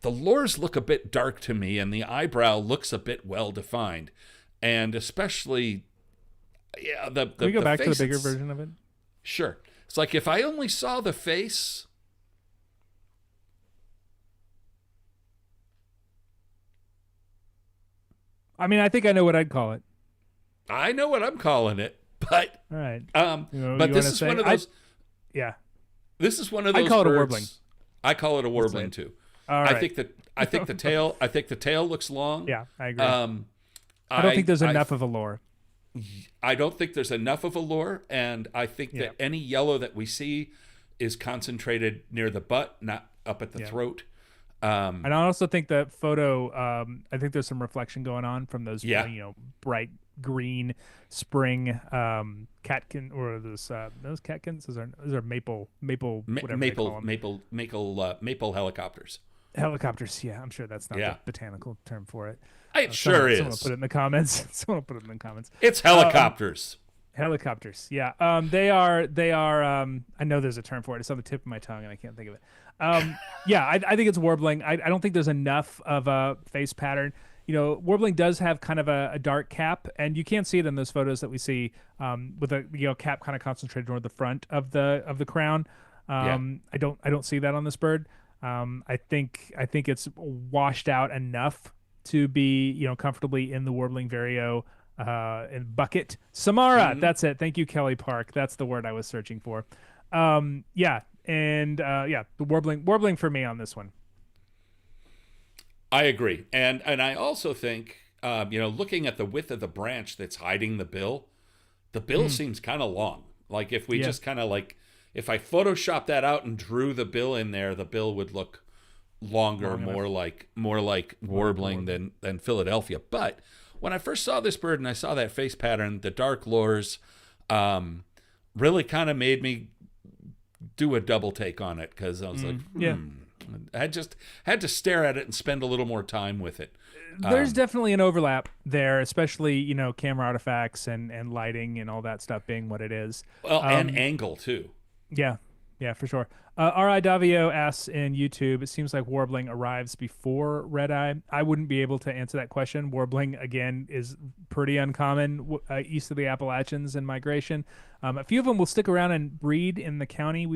the lores look a bit dark to me, and the eyebrow looks a bit well-defined. And especially, the Can we go back to the bigger face, version of it? Sure. It's like if I only saw the face. I mean, I think I know what I'd call it. I know what I'm calling it, but All right. but this is one of those. This is one of those. I call it a birds- warbling. I call it a warbling too. All right. I think the tail. I think the tail looks long. Yeah, I agree. I don't think there's enough of a lore. I don't think there's enough of a lure, and I think that any yellow that we see is concentrated near the butt, not up at the throat. And I also think that photo, I think there's some reflection going on from those, bright green spring catkin, or those catkins. Those are maple whatever they call them. maple helicopters. Helicopters. Yeah, I'm sure that's not the botanical term for it. It sure Someone will is. put it in the comments. Someone will put it in the comments. It's helicopters. Helicopters. Yeah. They are. I know there's a term for it. It's on the tip of my tongue, and I can't think of it. Yeah. I think it's warbling. I don't think there's enough of a face pattern. Warbling does have kind of a dark cap, and you can't see it in those photos that we see with a cap kind of concentrated toward the front of the crown. Yeah. I don't see that on this bird. I think it's washed out enough to be comfortably in the warbling Vireo in bucket. Samara, that's it. Thank you, Kelly Park. That's the word I was searching for. Yeah, and the warbling for me on this one. I agree, and I also think looking at the width of the branch that's hiding the bill seems kind of long. Like if we just kind of like if I Photoshop that out and drew the bill in there, the bill would look longer, more like warbling than Philadelphia. But when I first saw this bird and I saw that face pattern, the dark lures really kind of made me do a double take on it, because I was like, I just had to stare at it and spend a little more time with it. There's definitely an overlap there, especially camera artifacts and lighting and all that stuff being what it is. Well, and angle too. Yeah, for sure. R.I. Davio asks in YouTube, it seems like warbling arrives before red eye. I wouldn't be able to answer that question. Warbling, again, is pretty uncommon east of the Appalachians in migration. A few of them will stick around and breed in the county.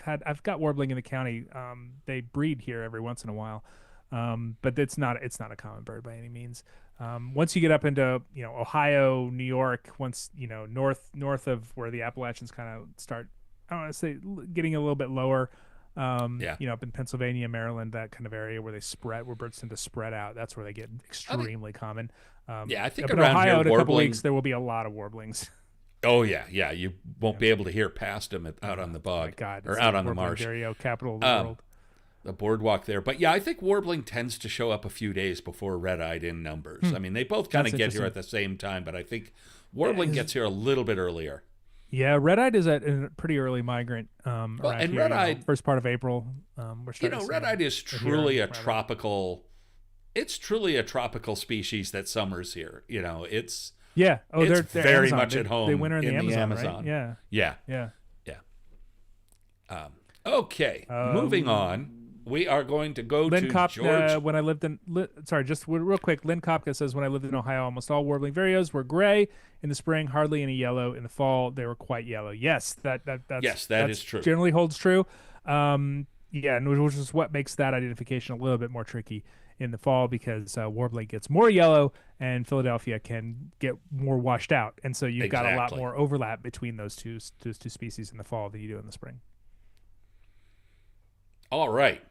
I've got warbling in the county. They breed here every once in a while, but it's not a common bird by any means. Once you get up into Ohio, New York, once north of where the Appalachians kind of start, I don't want to say getting a little bit lower, up in Pennsylvania, Maryland, that kind of area where birds tend to spread out. That's where they get extremely common. I think around around Ohio here, in a couple warbling. weeks there will be a lot of warblings. Oh yeah. You won't be able to hear past them out on the bog or out on the marsh. Vireo, capital of the world. The boardwalk there. But yeah, I think warbling tends to show up a few days before red-eyed in numbers. I mean, they both kind of get here at the same time, but I think warbling gets here a little bit earlier. Yeah, red-eyed is a pretty early migrant. And here, red-eyed, first part of April. Red-eyed is truly a tropical. It's truly a tropical species that summers here. It's they're very Amazon. much at home. They winter in the Amazon, Right? Yeah. Okay, moving on. We are going to go Lynn to Kopka, George. when I lived in, just real quick, Lynn Kopka says, when I lived in Ohio, almost all warbling Vireos were gray in the spring, hardly any yellow. In the fall, they were quite yellow. Yes, that is true. Generally holds true. And which is what makes that identification a little bit more tricky in the fall, because warbling gets more yellow and Philadelphia can get more washed out. And so you've got a lot more overlap between those two species in the fall than you do in the spring. All right.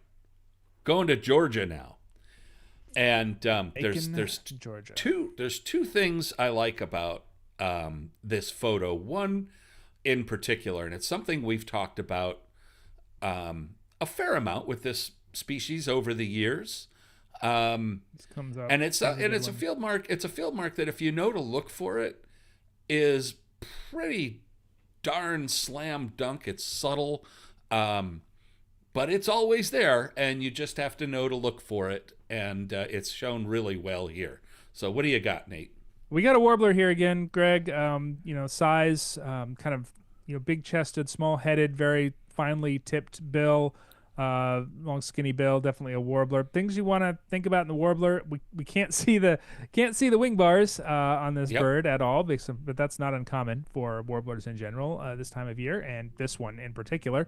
Going to Georgia now, and there's Georgia. two things I like about this photo. One in particular, and it's something we've talked about a fair amount with this species over the years. This comes out, and it's a field mark. It's a field mark that, if you know to look for it, is pretty darn slam dunk. It's subtle. But it's always there, and you just have to know to look for it, and it's shown really well here. So what do you got, Nate? We got a warbler here again, Greg. Size, kind of, big-chested, small-headed, very finely tipped bill, long skinny bill, definitely a warbler. Things you want to think about in the warbler: we can't see the wing bars on this bird at all, but that's not uncommon for warblers in general this time of year, and this one in particular.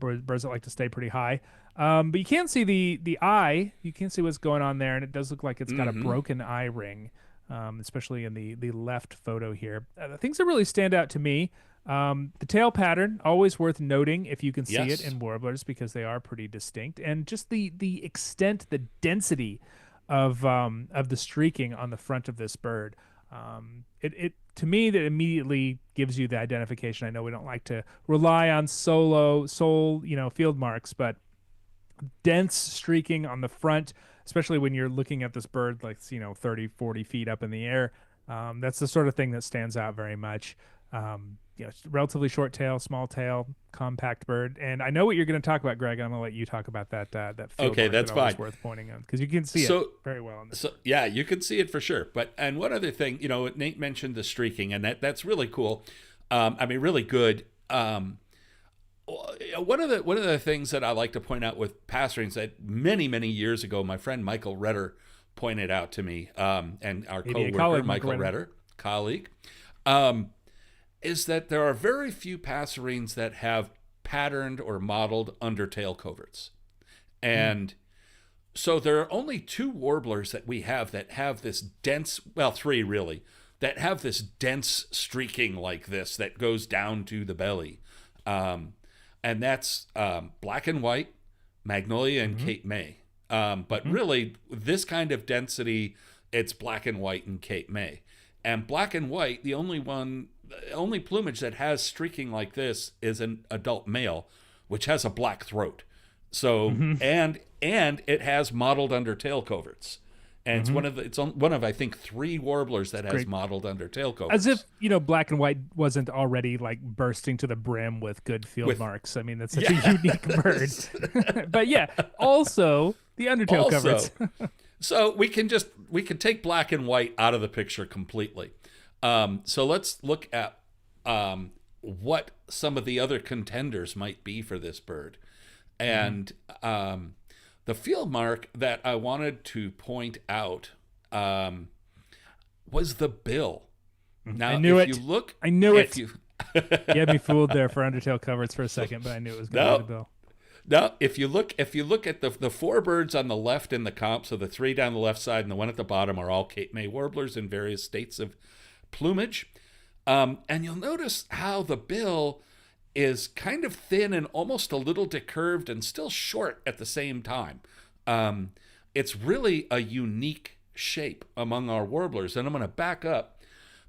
Birds that like to stay pretty high. But you can't see the eye. You can't see what's going on there, and it does look like it's got a broken eye ring, especially in the left photo here. The things that really stand out to me, the tail pattern, always worth noting if you can see it in warblers, because they are pretty distinct, and just the extent, the density of the streaking on the front of this bird. It to me, that immediately gives you the identification. I know we don't like to rely on sole field marks, but dense streaking on the front, especially when you're looking at this bird like 30, 40 feet up in the air, that's the sort of thing that stands out very much. Relatively short tail, small tail, compact bird. And I know what you're going to talk about, Greg. I'm going to let you talk about that field Okay, mark that's that always fine. worth pointing out because you can see it very well on this. So yeah, you can see it for sure. And one other thing, Nate mentioned the streaking, and that's really cool. Really good. One of the things that I like to point out with passerines that many years ago, my friend Michael Redder pointed out to me, and our co-worker Michael Redder, colleague, is that there are very few passerines that have patterned or modeled undertail coverts. And so there are only 2 warblers that we have that have this dense, 3 really, that have this dense streaking like this that goes down to the belly. And that's Black and White, Magnolia, and Cape May. But really, this kind of density, it's Black and White and Cape May. And Black and White, the only plumage that has streaking like this is an adult male, which has a black throat. So and it has mottled undertail coverts, and it's one of I think 3 warblers that has mottled undertail coverts. As if Black and White wasn't already like bursting to the brim with good field marks. I mean, that's such a unique bird. But yeah, also the undertail coverts. So we can take Black and White out of the picture completely. So let's look at what some of the other contenders might be for this bird. And the field mark that I wanted to point out was the bill. Now, I knew if it. you look, I knew it. You had me fooled there for undertail coverts for a second, but I knew it was going to be the bill. No, if you look at the 4 birds on the left in the comp, so the 3 down the left side and the one at the bottom are all Cape May warblers in various states of plumage. And you'll notice how the bill is kind of thin and almost a little decurved and still short at the same time. It's really a unique shape among our warblers. And I'm going to back up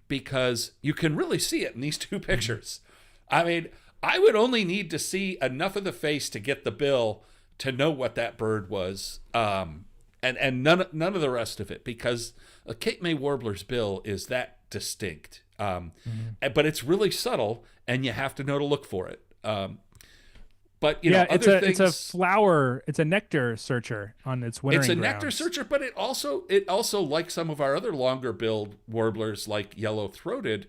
because you can really see it in these 2 pictures. I mean, I would only need to see enough of the face to get the bill to know what that bird was, and none of the rest of it, because a Cape May warbler's bill is that distinct. But it's really subtle, and you have to know to look for it. But it's a flower, it's a nectar searcher on its wintering It's a grounds. nectar searcher, but it also like some of our other longer billed warblers, like yellow throated.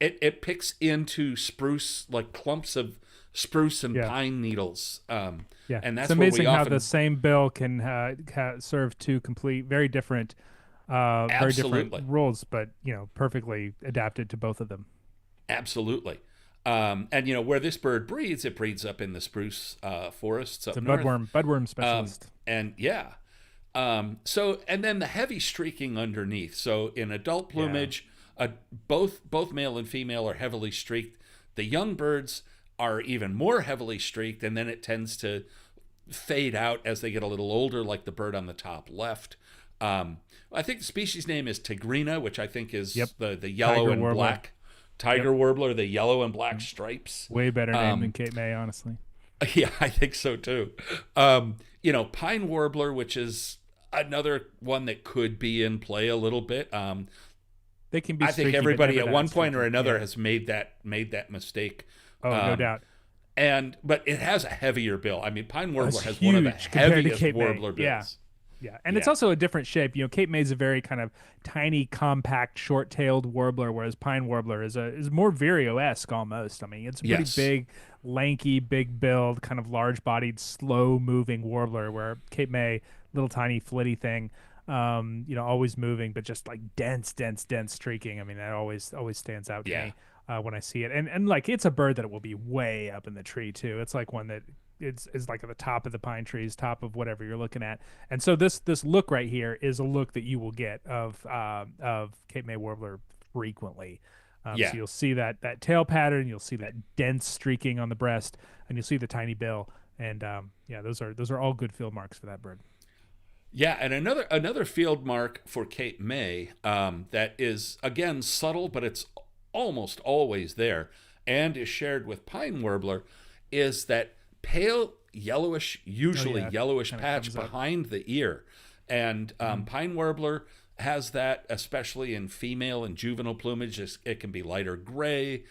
It picks into spruce, like clumps of spruce and pine needles. And that's it's amazing how the same bill can serve 2 very different roles, but perfectly adapted to both of them. Absolutely. And where this bird breeds, it breeds up in the spruce forests up north. Budworm specialist. And then the heavy streaking underneath. So in adult plumage, both male and female are heavily streaked. The young birds are even more heavily streaked, and then it tends to fade out as they get a little older, like the bird on the top left. I think the species name is Tigrina, which I think is the yellow and black tiger warbler, the yellow and black stripes. Way better name than Cape May, honestly. Yeah, I think so too. Pine warbler, which is another one that could be in play a little bit. They can be. I think everybody at one point or another has made that mistake. Oh, no doubt. But it has a heavier bill. I mean, pine warbler has one of the heaviest warbler bills. Yeah, and it's also a different shape. Cape May is a very kind of tiny, compact, short-tailed warbler, whereas pine warbler is more Vireo-esque almost. I mean, it's a pretty big, lanky, big build, kind of large-bodied, slow-moving warbler, where Cape May, little tiny flitty thing, always moving, but just like dense streaking. I mean, that always stands out to me when I see it. And like, it's a bird that will be way up in the tree too. It's like one that is like at the top of the pine trees, top of whatever you're looking at. And so this look right here is a look that you will get of Cape May warbler frequently. So you'll see that tail pattern, you'll see that dense streaking on the breast, and you'll see the tiny bill. And those are all good field marks for that bird. Yeah, and another field mark for Cape May that is, again, subtle, but it's almost always there and is shared with pine warbler, is that pale yellowish, usually yellowish patch behind the ear. And pine warbler has that, especially in female and juvenile plumage. It can be lighter gray,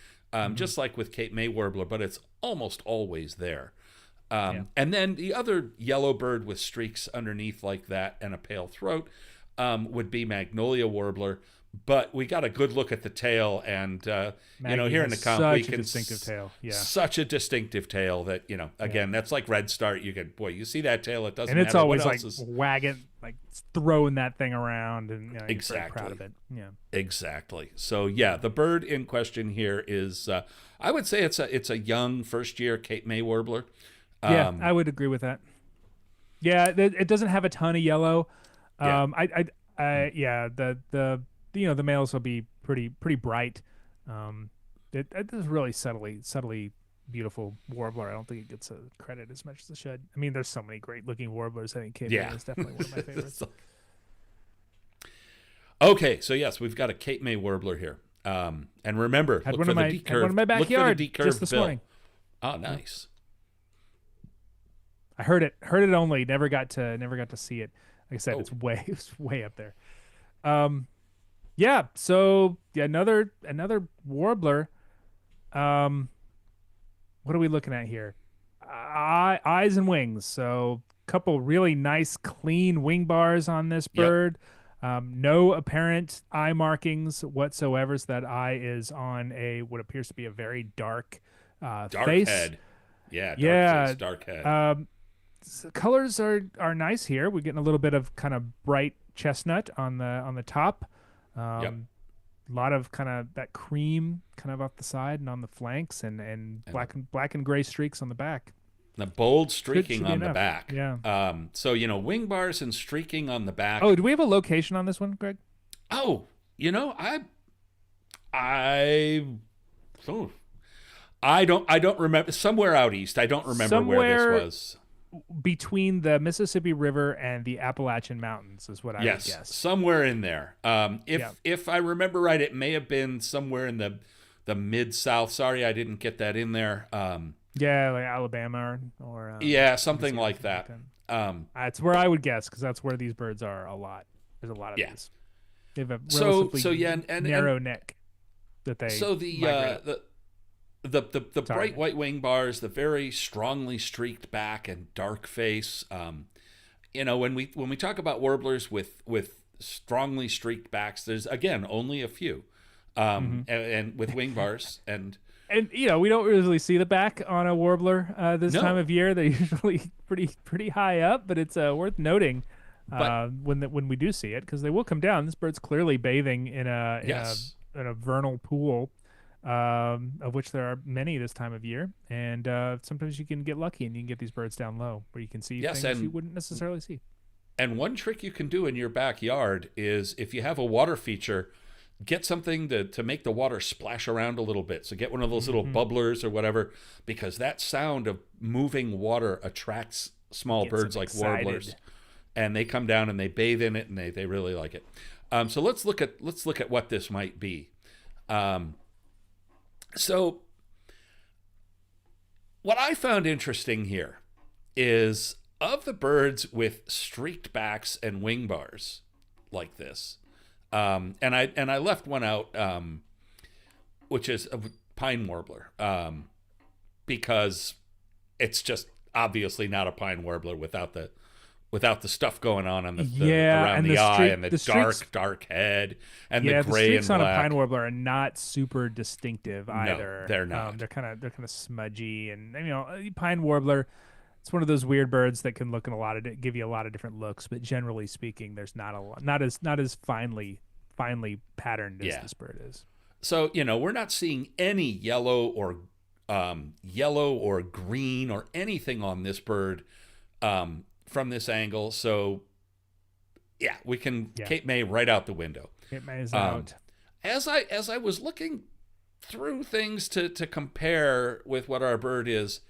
just like with Cape May warbler, but it's almost always there. And then the other yellow bird with streaks underneath like that and a pale throat would be Magnolia warbler. But we got a good look at the tail, and here in the comp, we can distinctive tail. Yeah, such a distinctive tail that again, that's like red start. You see that tail, it doesn't. And it's matter always what like else is... wagging, like throwing that thing around, and you're exactly very proud of it. Yeah, exactly. So yeah, the bird in question here is, I would say it's a young first year Cape May warbler. Yeah, I would agree with that. Yeah, it doesn't have a ton of yellow. The males will be pretty bright. It is really subtly beautiful warbler. I don't think it gets a credit as much as it should. I mean, there's so many great looking warblers. I think Cape May is definitely one of my favorites. Okay, so yes, we've got a Cape May warbler here. And remember, had look one for in the decurve. Had one in my backyard look for the just this bill. morning. Oh, nice. I heard it only. Never got to see it. Like I said, it's way up there. So another warbler. What are we looking at here? Eyes and wings. So a couple really nice, clean wing bars on this bird. No apparent eye markings whatsoever. So that eye is on what appears to be a very dark face. Head. Yeah, face, dark head. So colors are nice here. We're getting a little bit of kind of bright chestnut on the top. A lot of kind of that cream kind of off the side and on the flanks, and black and gray streaks on the back. The bold streaking on the enough. back. Yeah. So wing bars and streaking on the back. Oh, do we have a location on this one, Greg? Oh, I don't remember. Somewhere out east. I don't remember where this was. Between the Mississippi River and the Appalachian Mountains is what I would guess. Yes, somewhere in there. If I remember right, it may have been somewhere in the mid-South. Sorry, I didn't get that in there. Like Alabama or something like that. It's where I would guess, because that's where these birds are a lot. There's a lot of these. They have a relatively narrow neck that they. So the bright white wing bars, the very strongly streaked back and dark face. When we talk about warblers with strongly streaked backs, there's again only a few, and with wing bars and we don't really see the back on a warbler this time of year. They're usually pretty high up, but it's worth noting when we do see it, because they will come down. This bird's clearly bathing in a vernal pool. Of which there are many this time of year, and sometimes you can get lucky and you can get these birds down low where you can see things you wouldn't necessarily see. And one trick you can do in your backyard is, if you have a water feature, get something to make the water splash around a little bit. So get one of those little bubblers or whatever, because that sound of moving water attracts small birds like warblers, and they come down and they bathe in it, and they really like it. So let's look at what this might be. So what I found interesting here is, of the birds with streaked backs and wing bars like this, and I left one out, which is a pine warbler, because it's just obviously not a pine warbler without the stuff going on the around the eye and the dark head and the gray and black. The streaks on a pine warbler are not super distinctive either. No, they're not. They're kind of smudgy, and pine warbler, it's one of those weird birds that can look in give you a lot of different looks, but generally speaking, there's not a lot, not as finely patterned as this bird is. So we're not seeing any yellow or green or anything on this bird. From this angle, so we can Cape May right out the window. Cape May is out. As I was looking through things to compare with what our bird is,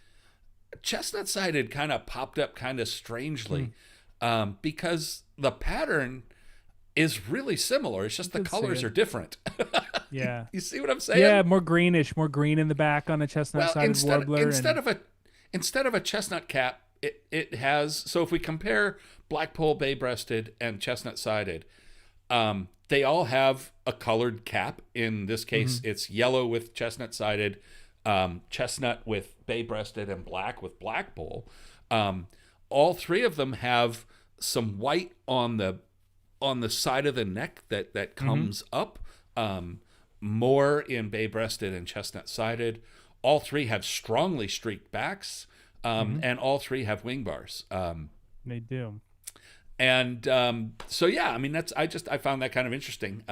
chestnut-sided kind of popped up kind of strangely, because the pattern is really similar. It's just the colors are different. Yeah, you see what I'm saying? Yeah, more green in the back on a chestnut-sided warbler. Instead of a chestnut cap. It has, so if we compare blackpoll bay-breasted and chestnut-sided, They all have a colored cap. In this case, it's yellow with chestnut-sided, chestnut with bay-breasted, and black with black poll. All three of them have some white on the side of the neck that comes up. More in bay-breasted and chestnut-sided. All three have strongly streaked backs, and all three have wing bars. They do. And so, yeah, I mean, I found that kind of interesting.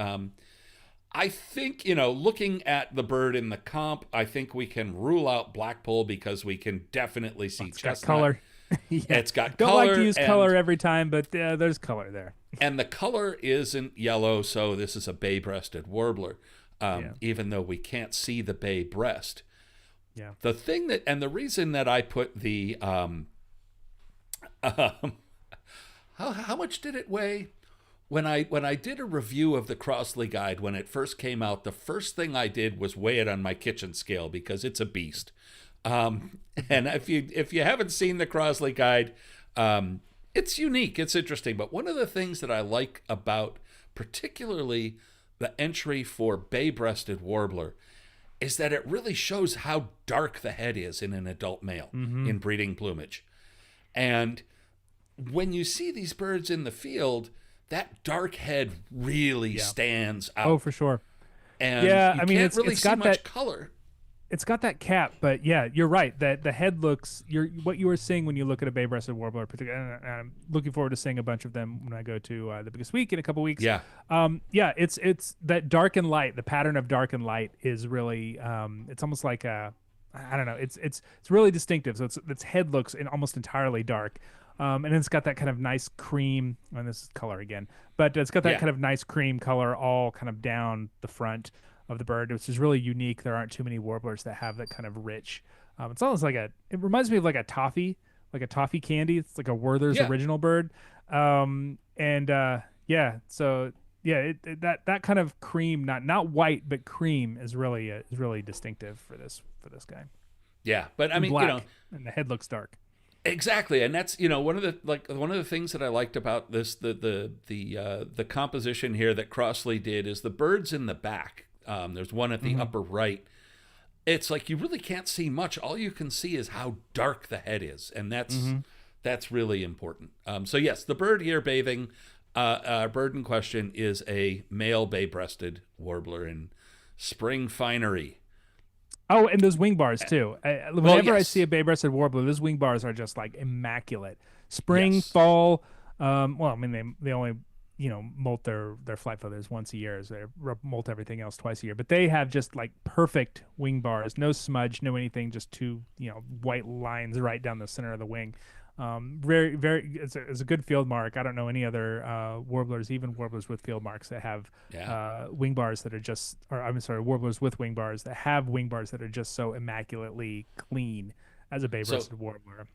I think, looking at the bird in the comp, I think we can rule out blackpoll because we can definitely see chestnut. Got color. Yeah. It's got Don't color. like to use color every time, but there's color there. And the color isn't yellow, so this is a bay-breasted warbler, even though we can't see the bay breast. Yeah. The thing the reason that I put the how much did it weigh? When I did a review of the Crossley Guide when it first came out, the first thing I did was weigh it on my kitchen scale because it's a beast. And if you haven't seen the Crossley Guide, it's unique, it's interesting. But one of the things that I like about particularly the entry for bay-breasted warbler is that it really shows how dark the head is in an adult male in breeding plumage. And when you see these birds in the field, that dark head really stands out. Oh, for sure. And I mean, can't really it's see got much that color. It's got that cap, but yeah, you're right. That the head looks. What you were seeing when you look at a bay-breasted warbler. And I'm looking forward to seeing a bunch of them when I go to the biggest week in a couple weeks. Yeah. It's that dark and light. The pattern of dark and light is really. It's almost like a. I don't know. It's really distinctive. So its head looks almost entirely dark. And it's got that kind of nice cream, and this is color again, but it's got that kind of nice cream color all kind of down the front of the bird, which is really unique. There aren't too many warblers that have that kind of rich. It's almost like it reminds me of like a toffee candy. It's like a Werther's original bird. So that kind of cream, not white, but cream is really distinctive for this guy. Yeah, but I mean, black, and the head looks dark. Exactly, and that's one of the things that I liked about this the composition here that Crossley did is the birds in the back. There's one at the upper right. It's like you really can't see much. All you can see is how dark the head is, and that's really important. So yes, the bird here bathing, bird in question is a male bay-breasted warbler in spring finery. Oh, and those wing bars too. Whenever I see a bay-breasted warbler, those wing bars are just like immaculate. Spring, fall. Well, I mean they only molt their flight feathers once a year. So they molt everything else twice a year. But they have just like perfect wing bars, no smudge, no anything, just two white lines right down the center of the wing. Very, very. It's a good field mark. I don't know any other warblers, even warblers with field marks that have wing bars that are just. Or I'm sorry, warblers with wing bars that have wing bars that are just so immaculately clean as a bay-breasted warbler.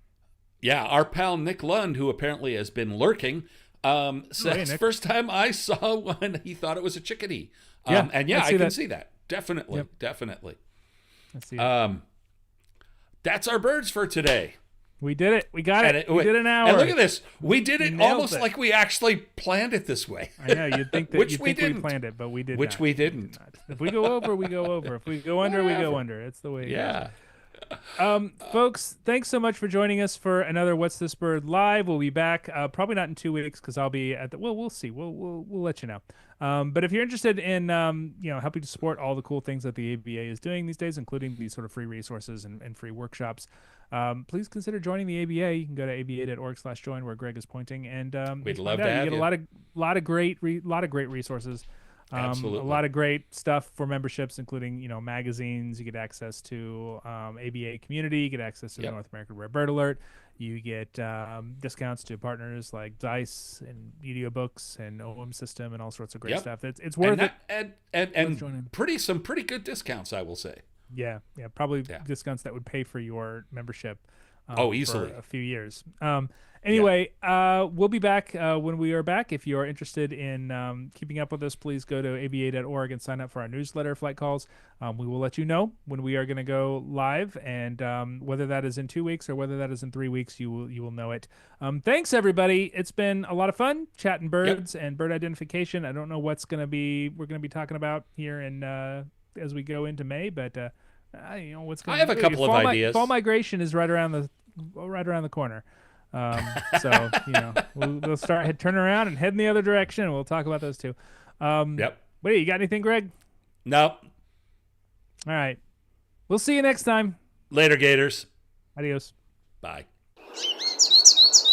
Yeah, our pal Nick Lund, who apparently has been lurking, says first time I saw one, he thought it was a chickadee. I can see that. Definitely. I see it. That's our birds for today. We did it. We got it. We did an hour. And look at this. We did it almost like we actually planned it this way. I know. You'd think that we planned it, but we did Which not. we didn't. If we go over, we go over. If we go under, we go under. It's the way it goes. Folks, thanks so much for joining us for another What's This Bird Live. We'll be back probably not in 2 weeks because I'll be at we'll see. We'll let you know. But if you're interested in helping to support all the cool things that the ABA is doing these days, including these sort of free resources and free workshops, please consider joining the ABA. You can go to aba.org/join where Greg is pointing, and we'd love to have you. Get a lot of great resources. Absolutely. A lot of great stuff for memberships, including magazines. You get access to ABA community. You get access to the North American Rare Bird Alert. You get discounts to partners like Dice and Media Books and OM System and all sorts of great stuff. It's worth it. And some pretty good discounts, I will say. Yeah, probably discounts that would pay for your membership. Easily. for a few years. Anyway, we'll be back when we are back. If you are interested in keeping up with us, please go to aba.org and sign up for our newsletter, Flight Calls. We will let you know when we are going to go live, and whether that is in 2 weeks or whether that is in 3 weeks, you will know it. Thanks, everybody. It's been a lot of fun chatting birds and bird identification. I don't know what's we're going to be talking about here in as we go into May, but what's going. I have a couple of ideas. Fall migration is right around the corner. So we'll start turning around and heading the other direction. We'll talk about those too. Wait, you got anything, Greg? Nope. All right. We'll see you next time. Later, Gators. Adios. Bye.